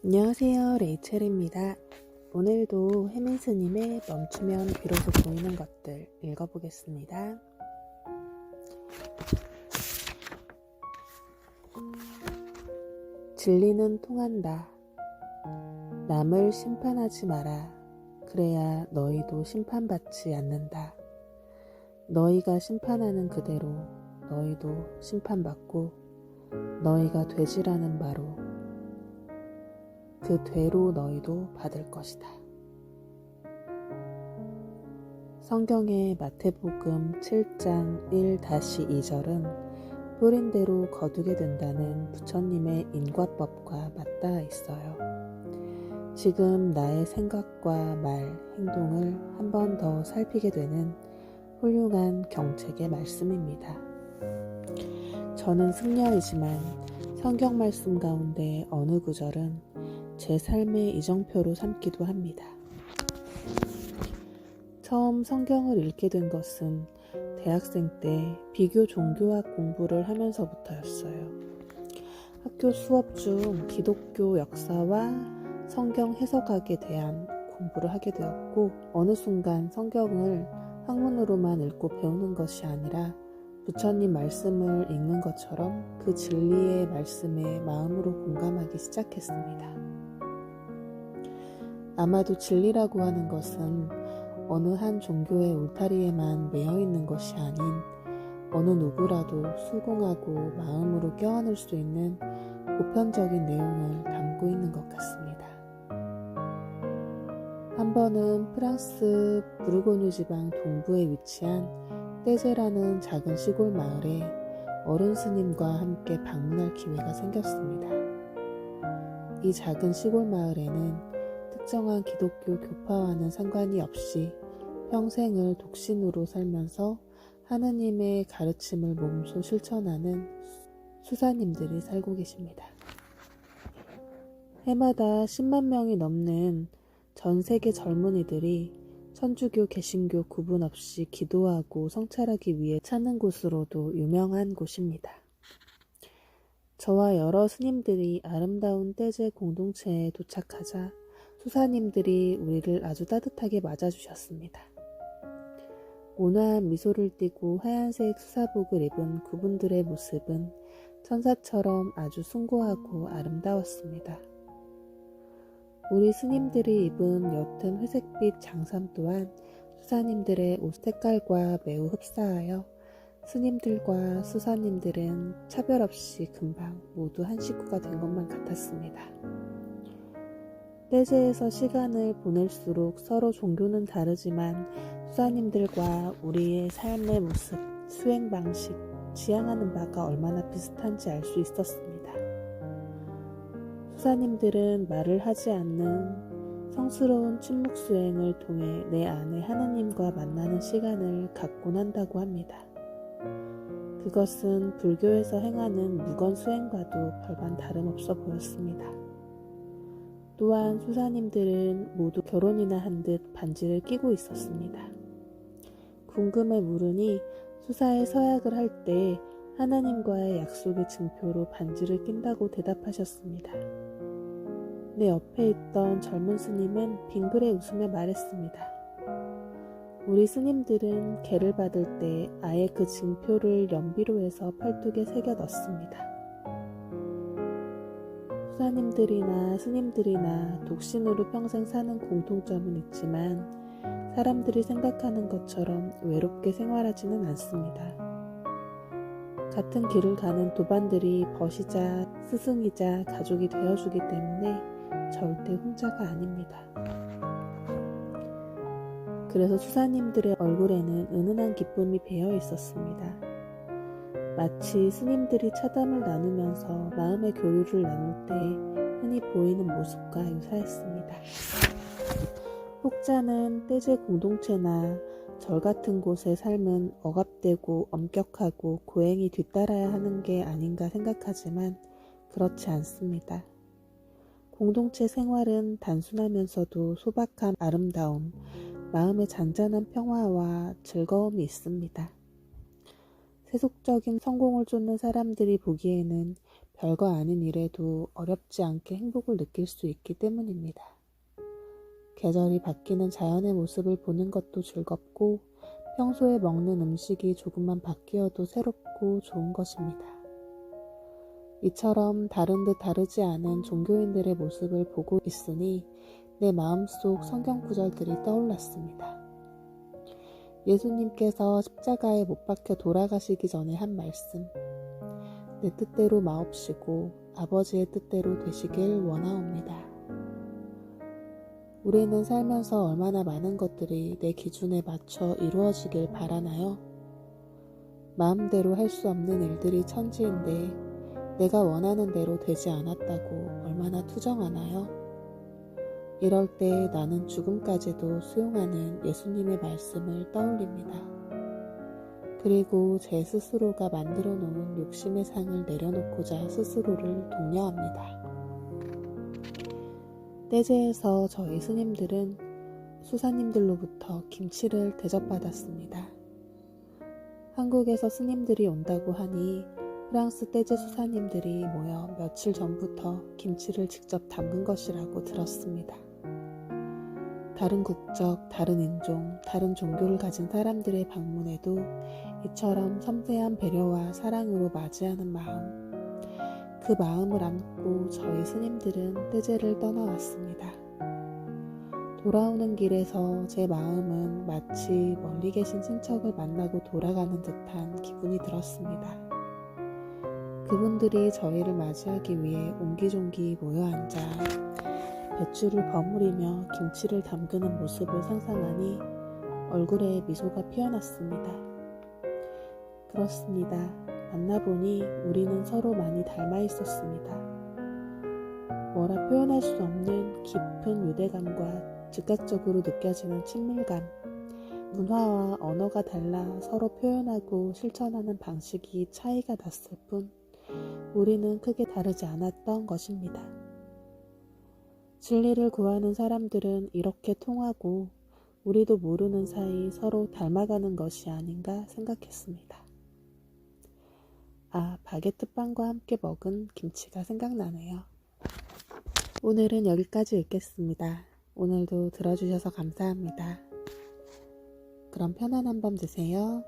안녕하세요, 레이첼입니다. 오늘도 혜민 스님의 멈추면 비로소 보이는 것들 읽어보겠습니다. 진리는 통한다. 남을 심판하지 마라. 그래야 너희도 심판받지 않는다. 너희가 심판하는 그대로 너희도 심판받고 너희가 되지라는 바로 그 되로 너희도 받을 것이다. 성경의 마태복음 7장 1-2절은 뿌린 대로 거두게 된다는 부처님의 인과법과 맞닿아 있어요. 지금 나의 생각과 말, 행동을 한 번 더 살피게 되는 훌륭한 경책의 말씀입니다. 저는 승려이지만 성경 말씀 가운데 어느 구절은 제 삶의 이정표로 삼기도 합니다. 처음 성경을 읽게 된 것은 대학생 때 비교 종교학 공부를 하면서부터였어요. 학교 수업 중 기독교 역사와 성경 해석학에 대한 공부를 하게 되었고, 어느 순간 성경을 학문으로만 읽고 배우는 것이 아니라 부처님 말씀을 읽는 것처럼 그 진리의 말씀에 마음으로 공감하기 시작했습니다. 아마도 진리라고 하는 것은 어느 한 종교의 울타리에만 매여 있는 것이 아닌 어느 누구라도 수긍하고 마음으로 껴안을 수 있는 보편적인 내용을 담고 있는 것 같습니다. 한 번은 프랑스 부르고뉴 지방 동부에 위치한 떼제라는 작은 시골 마을에 어른 스님과 함께 방문할 기회가 생겼습니다. 이 작은 시골 마을에는 특정한 기독교 교파와는 상관이 없이 평생을 독신으로 살면서 하느님의 가르침을 몸소 실천하는 수사님들이 살고 계십니다. 해마다 10만 명이 넘는 전 세계 젊은이들이 천주교, 개신교 구분 없이 기도하고 성찰하기 위해 찾는 곳으로도 유명한 곳입니다. 저와 여러 스님들이 아름다운 떼제 공동체에 도착하자 수사님들이 우리를 아주 따뜻하게 맞아주셨습니다. 온화한 미소를 띠고 하얀색 수사복을 입은 그분들의 모습은 천사처럼 아주 숭고하고 아름다웠습니다. 우리 스님들이 입은 옅은 회색빛 장삼 또한 수사님들의 옷 색깔과 매우 흡사하여 스님들과 수사님들은 차별 없이 금방 모두 한 식구가 된 것만 같았습니다. 떼제에서 시간을 보낼수록 서로 종교는 다르지만 수사님들과 우리의 삶의 모습, 수행 방식, 지향하는 바가 얼마나 비슷한지 알 수 있었습니다. 수사님들은 말을 하지 않는 성스러운 침묵 수행을 통해 내 안에 하느님과 만나는 시간을 갖곤 한다고 합니다. 그것은 불교에서 행하는 무건 수행과도 별반 다름없어 보였습니다. 또한 수사님들은 모두 결혼이나 한 듯 반지를 끼고 있었습니다. 궁금해 물으니 수사에 서약을 할 때 하나님과의 약속의 증표로 반지를 낀다고 대답하셨습니다. 내 옆에 있던 젊은 스님은 빙그레 웃으며 말했습니다. 우리 스님들은 계를 받을 때 아예 그 증표를 연비로 해서 팔뚝에 새겨 넣습니다. 수사님들이나 스님들이나 독신으로 평생 사는 공통점은 있지만 사람들이 생각하는 것처럼 외롭게 생활하지는 않습니다. 같은 길을 가는 도반들이 벗이자 스승이자 가족이 되어주기 때문에 절대 혼자가 아닙니다. 그래서 수사님들의 얼굴에는 은은한 기쁨이 배어 있었습니다. 마치 스님들이 차담을 나누면서 마음의 교류를 나눌 때 흔히 보이는 모습과 유사했습니다. 혹자는 떼제 공동체나 절 같은 곳의 삶은 억압되고 엄격하고 고행이 뒤따라야 하는 게 아닌가 생각하지만 그렇지 않습니다. 공동체 생활은 단순하면서도 소박한 아름다움, 마음의 잔잔한 평화와 즐거움이 있습니다. 세속적인 성공을 쫓는 사람들이 보기에는 별거 아닌 일에도 어렵지 않게 행복을 느낄 수 있기 때문입니다. 계절이 바뀌는 자연의 모습을 보는 것도 즐겁고 평소에 먹는 음식이 조금만 바뀌어도 새롭고 좋은 것입니다. 이처럼 다른 듯 다르지 않은 종교인들의 모습을 보고 있으니 내 마음속 성경 구절들이 떠올랐습니다. 예수님께서 십자가에 못 박혀 돌아가시기 전에 한 말씀, 내 뜻대로 마옵시고 아버지의 뜻대로 되시길 원하옵니다. 우리는 살면서 얼마나 많은 것들이 내 기준에 맞춰 이루어지길 바라나요? 마음대로 할 수 없는 일들이 천지인데 내가 원하는 대로 되지 않았다고 얼마나 투정하나요? 이럴 때 나는 죽음까지도 수용하는 예수님의 말씀을 떠올립니다. 그리고 제 스스로가 만들어 놓은 욕심의 상을 내려놓고자 스스로를 독려합니다. 떼제에서 저희 스님들은 수사님들로부터 김치를 대접받았습니다. 한국에서 스님들이 온다고 하니 프랑스 떼제 수사님들이 모여 며칠 전부터 김치를 직접 담근 것이라고 들었습니다. 다른 국적, 다른 인종, 다른 종교를 가진 사람들의 방문에도 이처럼 섬세한 배려와 사랑으로 맞이하는 마음, 그 마음을 안고 저희 스님들은 떼제를 떠나왔습니다. 돌아오는 길에서 제 마음은 마치 멀리 계신 친척을 만나고 돌아가는 듯한 기분이 들었습니다. 그분들이 저희를 맞이하기 위해 옹기종기 모여 앉아 배추를 버무리며 김치를 담그는 모습을 상상하니 얼굴에 미소가 피어났습니다. 그렇습니다. 만나보니 우리는 서로 많이 닮아 있었습니다. 뭐라 표현할 수 없는 깊은 유대감과 즉각적으로 느껴지는 친밀감, 문화와 언어가 달라 서로 표현하고 실천하는 방식이 차이가 났을 뿐 우리는 크게 다르지 않았던 것입니다. 진리를 구하는 사람들은 이렇게 통하고 우리도 모르는 사이 서로 닮아가는 것이 아닌가 생각했습니다. 바게트 빵과 함께 먹은 김치가 생각나네요. 오늘은 여기까지 읽겠습니다. 오늘도 들어주셔서 감사합니다. 그럼 편안한 밤 되세요.